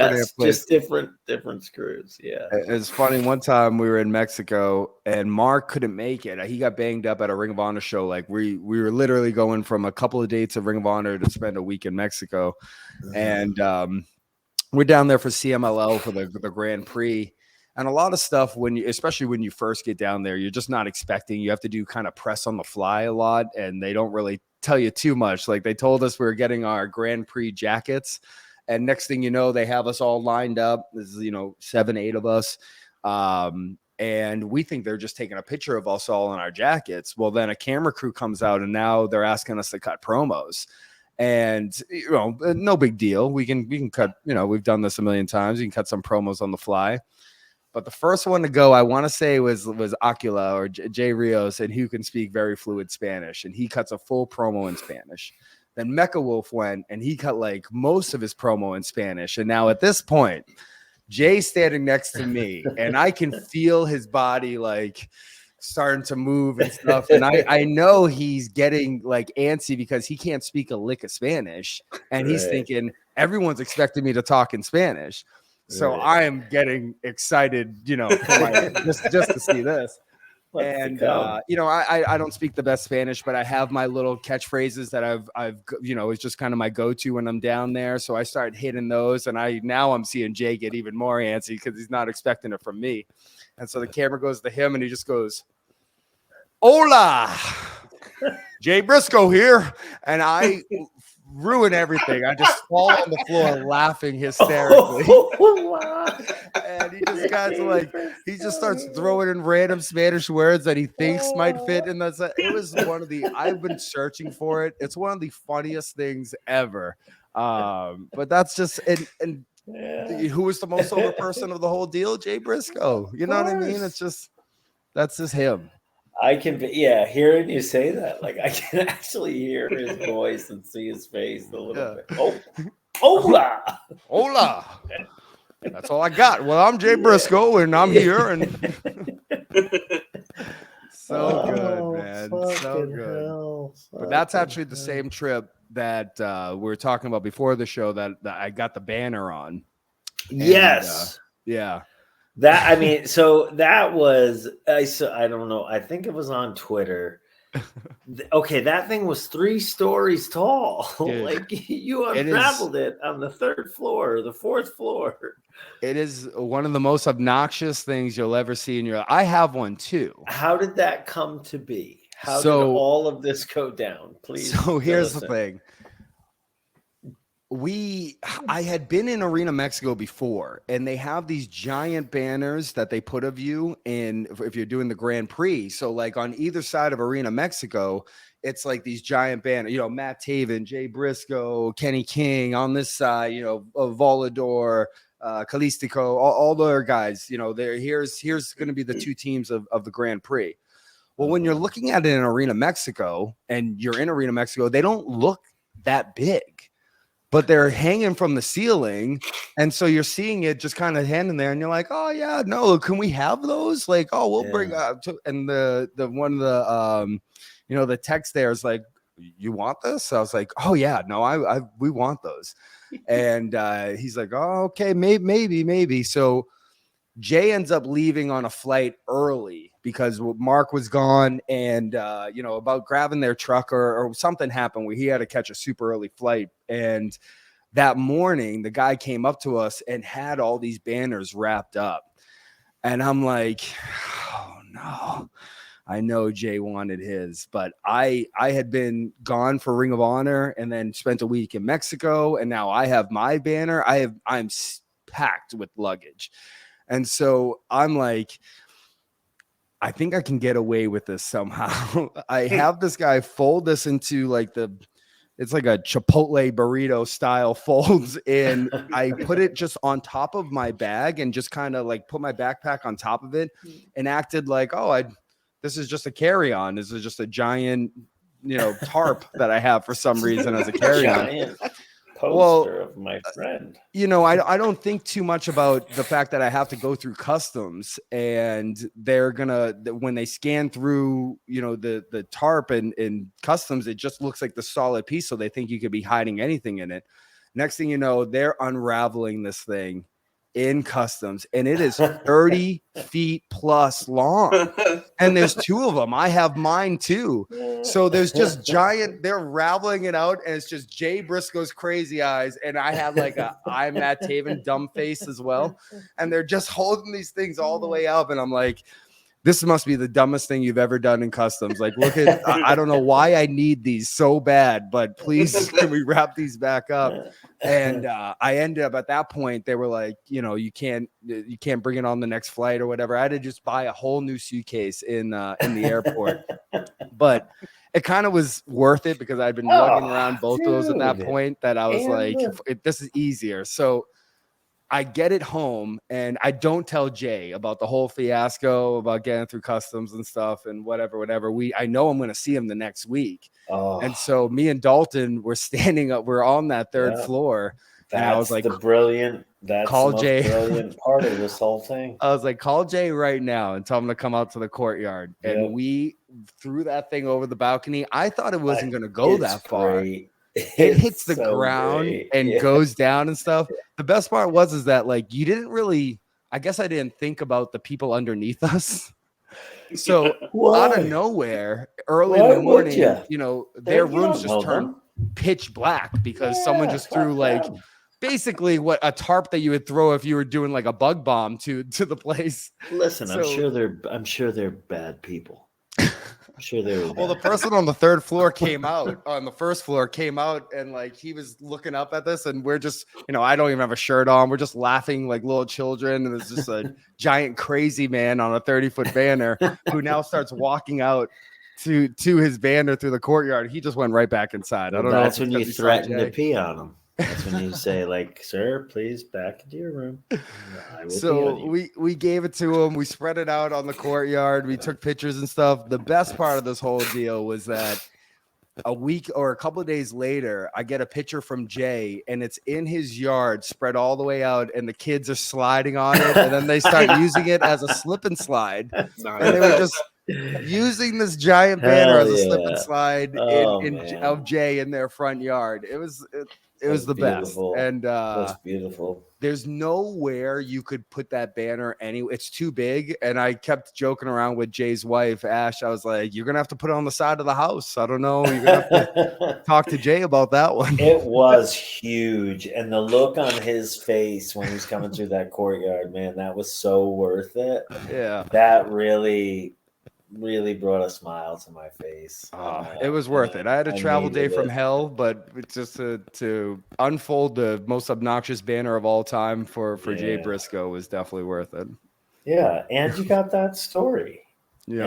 Yes, just different screws. Yeah. It's funny. One time we were in Mexico and Mark couldn't make it. He got banged up at a Ring of Honor show. Like we were literally going from a couple of dates of Ring of Honor to spend a week in Mexico. And we're down there for CMLL for the Grand Prix. And a lot of stuff especially when you first get down there, you're just not expecting. You have to do kind of press on the fly a lot, and they don't really tell you too much. Like they told us we were getting our Grand Prix jackets. And next thing you know, they have us all lined up. This is, 7, 8 of us. And we think they're just taking a picture of us all in our jackets. Well, then a camera crew comes out and now they're asking us to cut promos. And, no big deal. We can cut, we've done this a million times. You can cut some promos on the fly. But the first one to go, I want to say was Acula or Jay Rios, and who can speak very fluid Spanish. And he cuts a full promo in Spanish. Then Mecha Wolf went and he cut like most of his promo in Spanish. And now at this point, Jay's standing next to me and I can feel his body like starting to move and stuff. And I know he's getting like antsy because he can't speak a lick of Spanish. And he's thinking everyone's expecting me to talk in Spanish. So I am getting excited, just to see this. And I don't speak the best Spanish, but I have my little catchphrases that I've it's just kind of my go-to when I'm down there. So I start hitting those, and I'm seeing Jay get even more antsy because he's not expecting it from me. And so the camera goes to him, and he just goes, "Hola, Jay Briscoe here," and I ruin everything. I just fall on the floor laughing hysterically. And he just starts throwing in random Spanish words that he thinks might fit. And it was I've been searching for it. It's one of the funniest things ever. But that's just, and who was the most over person of the whole deal? Jay Briscoe. You know what I mean? That's just him. I can hearing you say that, like I can actually hear his voice and see his face a little bit. Oh, hola. That's all I got. Well, I'm Jay Briscoe and I'm here, and so good, man. So good. But that's actually the same trip that we were talking about before the show that I got the banner on. Yes. Yeah. So that was, I don't know. I think it was on Twitter. Okay, that thing was 3 stories tall. Dude, like you unraveled it on the 3rd floor or the 4th floor. It is one of the most obnoxious things you'll ever see in your life. I have one too. How did that come to be? How did all of this go down? Please. So here's the thing. I had been in Arena Mexico before, and they have these giant banners that they put of you in if you're doing the Grand Prix. So like on either side of Arena Mexico, it's like these giant banners, Matt Taven, Jay Briscoe, Kenny King on this side, Volador, Kalistico, all the other guys, here's going to be the 2 teams of the Grand Prix. Well, when you're looking at it in Arena Mexico and you're in Arena Mexico, they don't look that big. But they're hanging from the ceiling. And so you're seeing it just kind of hanging there. And you're like, oh, yeah, no, can we have those? Like, oh, we'll bring up. And the one of the, the text there is like, you want this? I was like, oh, yeah, no, we want those. And he's like, oh, okay, maybe. So Jay ends up leaving on a flight early because Mark was gone and, about grabbing their truck or something happened where he had to catch a super early flight. And that morning, the guy came up to us and had all these banners wrapped up. And I'm like, oh, no. I know Jay wanted his, but I had been gone for Ring of Honor and then spent a week in Mexico. And now I have my banner. I'm packed with luggage. And so I'm like, I think I can get away with this somehow. I have this guy fold this into like it's like a Chipotle burrito style folds. And I put it just on top of my bag and just kind of like put my backpack on top of it and acted like, this is just a carry-on. This is just a giant, tarp that I have for some reason as a carry-on. Poster of my friend. I don't think too much about the fact that I have to go through customs and they're gonna, when they scan through, the tarp and customs, it just looks like the solid piece. So they think you could be hiding anything in it. Next thing you know, they're unraveling this thing in customs, and it is 30 feet plus long. And there's 2 of them. I have mine too. So there's just giant, they're raveling it out, and it's just Jay Briscoe's crazy eyes. And I have like I'm Matt Taven dumb face as well. And they're just holding these things all the way up. And I'm like, this must be the dumbest thing you've ever done in customs. Like, look at, I don't know why I need these so bad, but please, can we wrap these back up? And I ended up at that point, they were like, you know, you can't bring it on the next flight or whatever. I had to just buy a whole new suitcase in the airport. But it kind of was worth it because I'd been lugging around both of those at that point, that I was like, this is easier. So I get it home, and I don't tell Jay about the whole fiasco about getting through customs and stuff and whatever. I know I'm going to see him the next week. And so me and Dalton were standing up. We're on that third floor. And I was like, that's the most brilliant part of this whole thing. I was like, call Jay right now and tell him to come out to the courtyard. And we threw that thing over the balcony. I thought it wasn't going to go that far. It hits the ground and goes down and stuff. The best part is that, like, you didn't really, I guess I didn't think about the people underneath us. So out of nowhere, early in the morning, you know, their rooms just turned pitch black because someone just threw like basically what a tarp that you would throw if you were doing like a bug bomb to the place. Listen, I'm sure they're bad people. Sure they were. Well, the person on the third floor came out, on the first floor came out, and like he was looking up at this, and we're just, you know, I don't even have a shirt on. We're just laughing like little children, and it's just a giant crazy man on a 30-foot banner who now starts walking out to his banner through the courtyard. He just went right back inside. I don't know. That's when you threaten to pee on him. That's when you say, like, sir, please back into your room. So we gave it to him. We spread it out on the courtyard. We took pictures and stuff. The best part of this whole deal was that a week or a couple of days later, I get a picture from Jay, and it's in his yard, spread all the way out, and the kids are sliding on it, and then they start using it as a slip and slide. And they were just using this giant banner as a slip and slide of Jay in their front yard. It was the beautiful. Best. And that's beautiful. There's nowhere you could put that banner anywhere. It's too big. And I kept joking around with Jay's wife, Ash. I was like, you're going to have to put it on the side of the house. I don't know. You're going to have to talk to Jay about that one. It was huge. And the look on his face when he's coming through that courtyard, man, that was so worth it. Yeah. That really brought a smile to my face. It was worth it. I had a travel day from hell, but just to unfold the most obnoxious banner of all time for Jay Briscoe was definitely worth it. Yeah, and you got that story. Yeah.